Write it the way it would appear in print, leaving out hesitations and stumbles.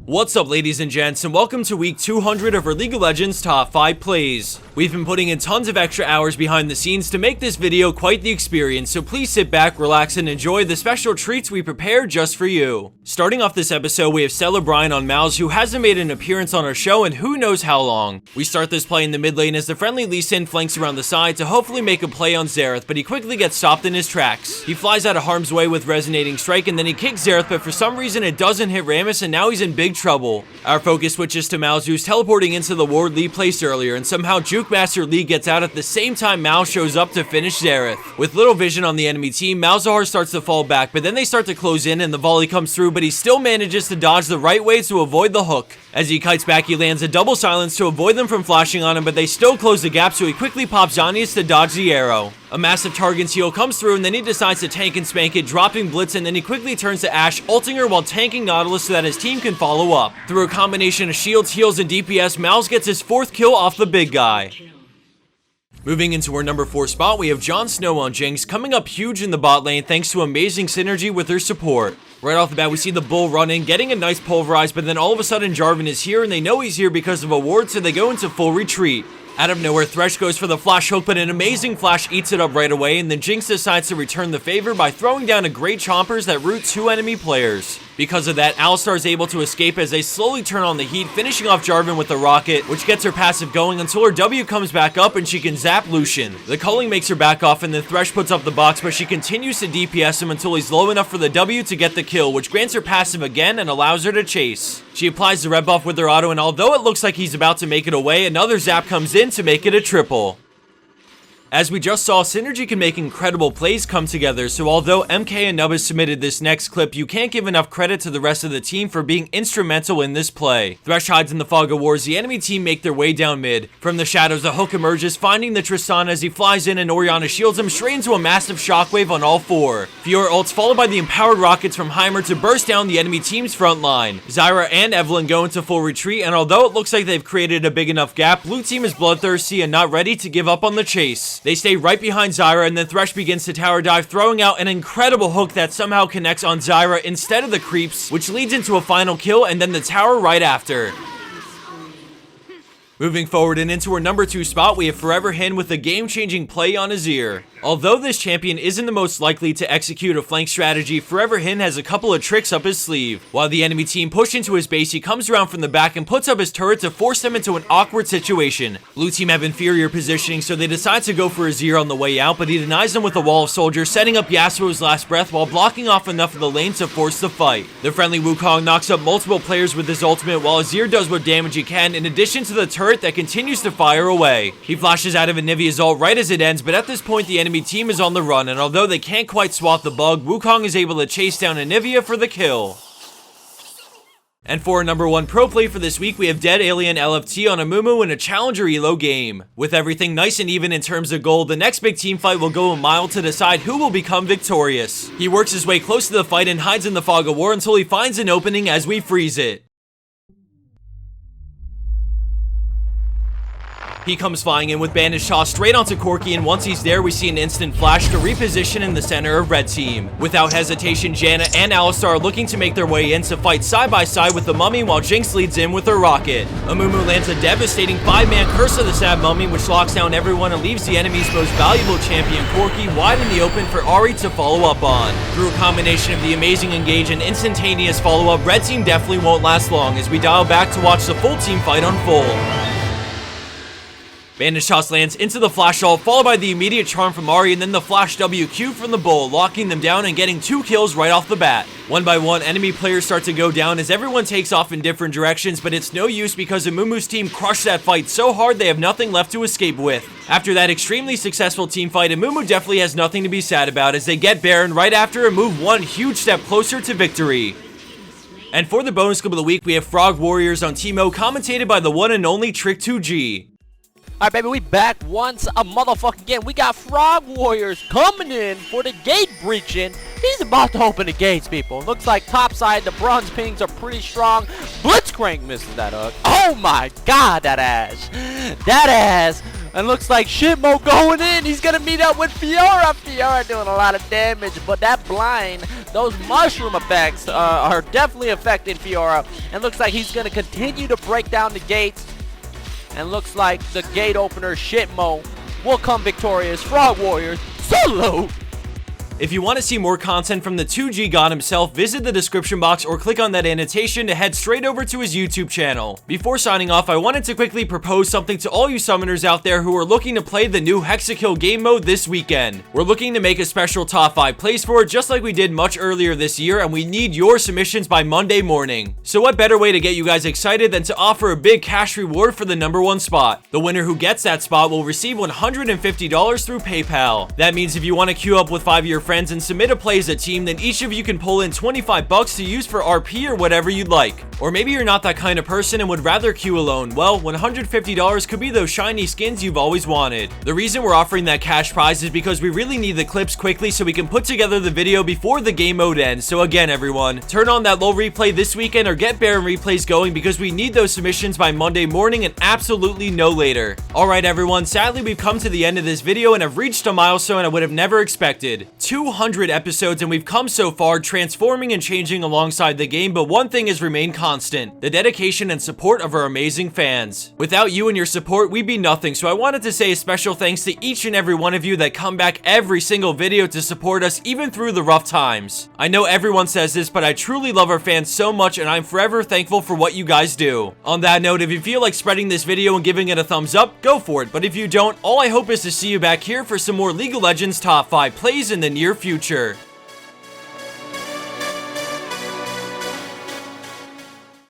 What's up, ladies and gents, and welcome to week 200 of our League of Legends top 5 plays. We've been putting in tons of extra hours behind the scenes to make this video quite the experience, so please sit back, relax, and enjoy the special treats we prepared just for you. Starting off this episode, we have Cellebrian on Malz, who hasn't made an appearance on our show in who knows how long. We start this play in the mid lane as the friendly Lee Sin flanks around the side to hopefully make a play on Xerath, but he quickly gets stopped in his tracks. He flies out of harm's way with Resonating Strike, and then he kicks Xerath, but for some reason it doesn't hit Rammus, and now he's in big trouble. Our focus switches to Malz, who's teleporting into the ward Lee placed earlier, and somehow Juke Master Lee gets out at the same time Malz shows up to finish Xerath. With little vision on the enemy team, Malzahar starts to fall back, but then they start to close in and the volley comes through, but he still manages to dodge the right way to avoid the hook. As he kites back, he lands a double silence to avoid them from flashing on him, but they still close the gap, so he quickly pops Zhonya's to dodge the arrow. A massive Targon's heal comes through, and then he decides to tank and spank it, dropping Blitz, and then he quickly turns to Ashe, ulting her while tanking Nautilus so that his team can follow up. Through a combination of shields, heals, and DPS, Malz gets his 4th kill off the big guy. Moving into our number 4 spot, we have Jon Snów on Jinx, coming up huge in the bot lane thanks to amazing synergy with her support. Right off the bat, we see the bull run in, getting a nice pulverize, but then all of a sudden Jarvan is here, and they know he's here because of a ward, so they go into full retreat. Out of nowhere, Thresh goes for the flash hook, but an amazing flash eats it up right away, and then Jinx decides to return the favor by throwing down a great chompers that root 2 enemy players. Because of that, Alistar is able to escape as they slowly turn on the heat, finishing off Jarvan with the rocket, which gets her passive going until her W comes back up and she can zap Lucian. The culling makes her back off, and then Thresh puts up the box, but she continues to DPS him until he's low enough for the W to get the kill, which grants her passive again and allows her to chase. She applies the red buff with her auto, and although it looks like he's about to make it away, another zap comes in to make it a triple. As we just saw, synergy can make incredible plays come together, so although MK Anubis submitted this next clip, you can't give enough credit to the rest of the team for being instrumental in this play. Thresh hides in the fog of wars, the enemy team make their way down mid. From the shadows, the hook emerges, finding the Tristan as he flies in, and Orianna shields him straight into a massive shockwave on all 4. Fiora ults, followed by the empowered rockets from Heimer to burst down the enemy team's front line. Zyra and Evelynn go into full retreat, and although it looks like they've created a big enough gap, blue team is bloodthirsty and not ready to give up on the chase. They stay right behind Zyra, and then Thresh begins to tower dive, throwing out an incredible hook that somehow connects on Zyra instead of the creeps, which leads into a final kill and then the tower right after. Moving forward and into our number 2 spot, we have foreverhin with a game-changing play on Azir. Although this champion isn't the most likely to execute a flank strategy, foreverhin has a couple of tricks up his sleeve. While the enemy team push into his base, he comes around from the back and puts up his turret to force them into an awkward situation. Blue team have inferior positioning, so they decide to go for Azir on the way out, but he denies them with a wall of soldiers, setting up Yasuo's last breath while blocking off enough of the lane to force the fight. The friendly Wukong knocks up multiple players with his ultimate, while Azir does what damage he can, in addition to the turret that continues to fire away. He flashes out of Anivia's ult right as it ends, but at this point the enemy team is on the run, and although they can't quite swat the bug, Wukong is able to chase down Anivia for the kill. And for our number 1 pro play for this week, we have DeadAlien LFT on Amumu in a challenger elo game. With everything nice and even in terms of gold, the next big team fight will go a mile to decide who will become victorious. He works his way close to the fight and hides in the fog of war until he finds an opening as we freeze it. He comes flying in with Bandage Toss straight onto Corki, and once he's there, we see an instant flash to reposition in the center of red team. Without hesitation, Janna and Alistar are looking to make their way in to fight side by side with the Mummy, while Jinx leads in with her rocket. Amumu lands a devastating 5-man Curse of the Sad Mummy, which locks down everyone and leaves the enemy's most valuable champion, Corki, wide in the open for Ahri to follow up on. Through a combination of the amazing engage and instantaneous follow-up, red team definitely won't last long as we dial back to watch the full team fight unfold. Bandage Toss lands into the flash ult, followed by the immediate charm from Ahri, and then the flash WQ from the bull, locking them down and getting 2 kills right off the bat. One by one, enemy players start to go down as everyone takes off in different directions, but it's no use because Amumu's team crushed that fight so hard they have nothing left to escape with. After that extremely successful team fight, Amumu definitely has nothing to be sad about as they get Baron right after and move one huge step closer to victory. And for the bonus clip of the week, we have FROGWARRIORS on Teemo, commentated by the one and only Trick2G. Alright, baby, we back once a motherfucking again. We got FROGWARRIORS coming in for the gate breaching. He's about to open the gates, people. Looks like topside, the bronze pings are pretty strong. Blitzcrank misses that hook. Oh my god, that ass. That ass. And looks like Shitmo going in. He's going to meet up with Fiora. Fiora doing a lot of damage, but that blind those mushroom effects are definitely affecting Fiora. And looks like he's going to continue to break down the gates. And looks like the gate opener Shitmo will come victorious. Frog Warriors, salute! If you want to see more content from the 2G god himself, visit the description box or click on that annotation to head straight over to his YouTube channel. Before signing off, I wanted to quickly propose something to all you summoners out there who are looking to play the new Hexakill game mode this weekend. We're looking to make a special top 5 plays for it just like we did much earlier this year, and we need your submissions by Monday morning. So what better way to get you guys excited than to offer a big cash reward for the #1 spot. The winner who gets that spot will receive $150 through PayPal. That means if you want to queue up with 5 of your friends and submit a play as a team, then each of you can pull in 25 bucks to use for RP or whatever you'd like. Or maybe you're not that kind of person and would rather queue alone. Well, $150 could be those shiny skins you've always wanted. The reason we're offering that cash prize is because we really need the clips quickly so we can put together the video before the game mode ends. So again, everyone, turn on that low replay this weekend or get Baron replays going because we need those submissions by Monday morning and absolutely no later. Alright everyone, sadly we've come to the end of this video and have reached a milestone I would have never expected. 200 episodes, and we've come so far, transforming and changing alongside the game, but one thing has remained constant: the dedication and support of our amazing fans. Without you and your support, we'd be nothing, so I wanted to say a special thanks to each and every one of you that come back every single video to support us even through the rough times. I know everyone says this, but I truly love our fans so much, and I'm forever thankful for what you guys do. On that note, if you feel like spreading this video and giving it a thumbs up, go for it, but if you don't, all I hope is to see you back here for some more League of Legends top 5 plays in the near future.